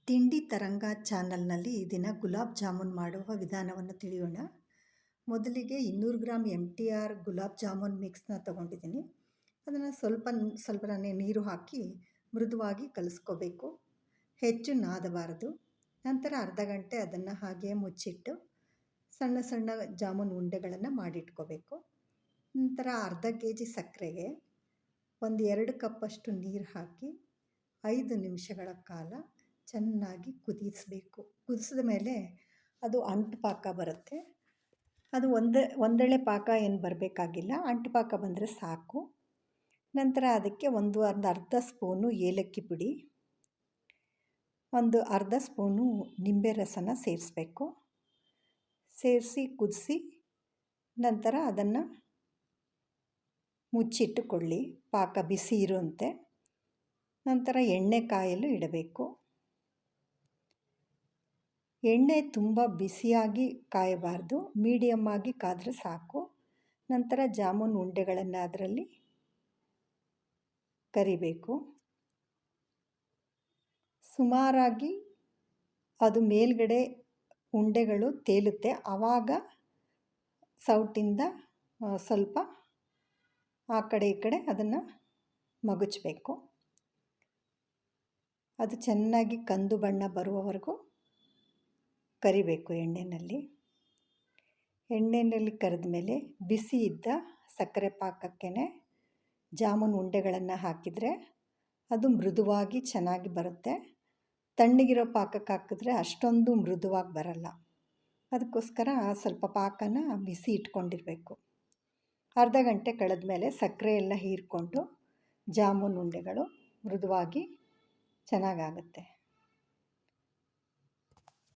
ತಿಂಡಿ ತರಂಗ ಚಾನಲ್ನಲ್ಲಿ ಈ ದಿನ ಗುಲಾಬ್ ಜಾಮೂನ್ ಮಾಡುವ ವಿಧಾನವನ್ನು ತಿಳಿಯೋಣ. ಮೊದಲಿಗೆ 200 ಗ್ರಾಮ್ MTR ಗುಲಾಬ್ ಜಾಮೂನ್ ಮಿಕ್ಸ್ನ ತೊಗೊಂಡಿದ್ದೀನಿ. ಅದನ್ನು ಸ್ವಲ್ಪನೇ ನೀರು ಹಾಕಿ ಮೃದುವಾಗಿ ಕಲಿಸ್ಕೋಬೇಕು. ಹೆಚ್ಚು ನಾದಬಾರದು. ನಂತರ ಅರ್ಧ ಗಂಟೆ ಅದನ್ನು ಹಾಗೆಯೇ ಮುಚ್ಚಿಟ್ಟು ಸಣ್ಣ ಸಣ್ಣ ಜಾಮೂನ್ ಉಂಡೆಗಳನ್ನು ಮಾಡಿಟ್ಕೋಬೇಕು. ನಂತರ ಅರ್ಧ kg ಸಕ್ಕರೆಗೆ 1-2 ಕಪ್ಪಷ್ಟು ನೀರು ಹಾಕಿ 5 ನಿಮಿಷಗಳ ಕಾಲ ಚೆನ್ನಾಗಿ ಕುದಿಸಬೇಕು. ಕುದಿಸಿದ ಮೇಲೆ ಅದು ಅಂಟು ಪಾಕ ಬರುತ್ತೆ. ಅದು ಒಂದೆಳೆ ಪಾಕ ಏನು ಬರಬೇಕಾಗಿಲ್ಲ, ಅಂಟು ಪಾಕ ಬಂದರೆ ಸಾಕು. ನಂತರ ಅದಕ್ಕೆ ಒಂದು ಅರ್ಧ ಸ್ಪೂನು ಏಲಕ್ಕಿ ಪುಡಿ, ಒಂದು ಅರ್ಧ ಸ್ಪೂನು ನಿಂಬೆ ರಸನ ಸೇರಿಸ್ಬೇಕು. ಸೇರಿಸಿ ಕುದಿಸಿ ನಂತರ ಅದನ್ನು ಮುಚ್ಚಿಟ್ಟುಕೊಳ್ಳಿ, ಪಾಕ ಬಿಸಿ ಇರುವಂತೆ. ನಂತರ ಎಣ್ಣೆ ಕಾಯಲು ಇಡಬೇಕು. ಎಣ್ಣೆ ತುಂಬ ಬಿಸಿಯಾಗಿ ಕಾಯಬಾರ್ದು, ಮೀಡಿಯಮ್ ಆಗಿ ಕಾದರೆ ಸಾಕು. ನಂತರ ಜಾಮೂನ್ ಉಂಡೆಗಳನ್ನು ಅದರಲ್ಲಿ ಕರಿಬೇಕು. ಸುಮಾರಾಗಿ ಅದು ಮೇಲ್ಗಡೆ ಉಂಡೆಗಳು ತೇಲುತ್ತೆ, ಆವಾಗ ಸೌಟಿಂದ ಸ್ವಲ್ಪ ಆ ಕಡೆ ಈ ಕಡೆ ಅದನ್ನು ಮಗುಚಬೇಕು. ಅದು ಚೆನ್ನಾಗಿ ಕಂದು ಬಣ್ಣ ಬರುವವರೆಗೂ ಕರಿಬೇಕು ಎಣ್ಣೆಯಲ್ಲಿ ಕರೆದ ಮೇಲೆ ಬಿಸಿ ಇದ್ದ ಸಕ್ಕರೆ ಪಾಕಕ್ಕೆ ಜಾಮೂನ್ ಉಂಡೆಗಳನ್ನು ಹಾಕಿದರೆ ಅದು ಮೃದುವಾಗಿ ಚೆನ್ನಾಗಿ ಬರುತ್ತೆ. ತಣ್ಣಗಿರೋ ಪಾಕಕ್ಕೆ ಹಾಕಿದ್ರೆ ಅಷ್ಟೊಂದು ಮೃದುವಾಗಿ ಬರಲ್ಲ. ಅದಕ್ಕೋಸ್ಕರ ಸ್ವಲ್ಪ ಪಾಕನ ಬಿಸಿ ಇಟ್ಕೊಂಡಿರಬೇಕು. ಅರ್ಧ ಗಂಟೆ ಕಳೆದ ಮೇಲೆ ಸಕ್ಕರೆ ಎಲ್ಲ ಹೀರಿಕೊಂಡು ಜಾಮೂನ್ ಉಂಡೆಗಳು ಮೃದುವಾಗಿ ಚೆನ್ನಾಗಾಗುತ್ತೆ.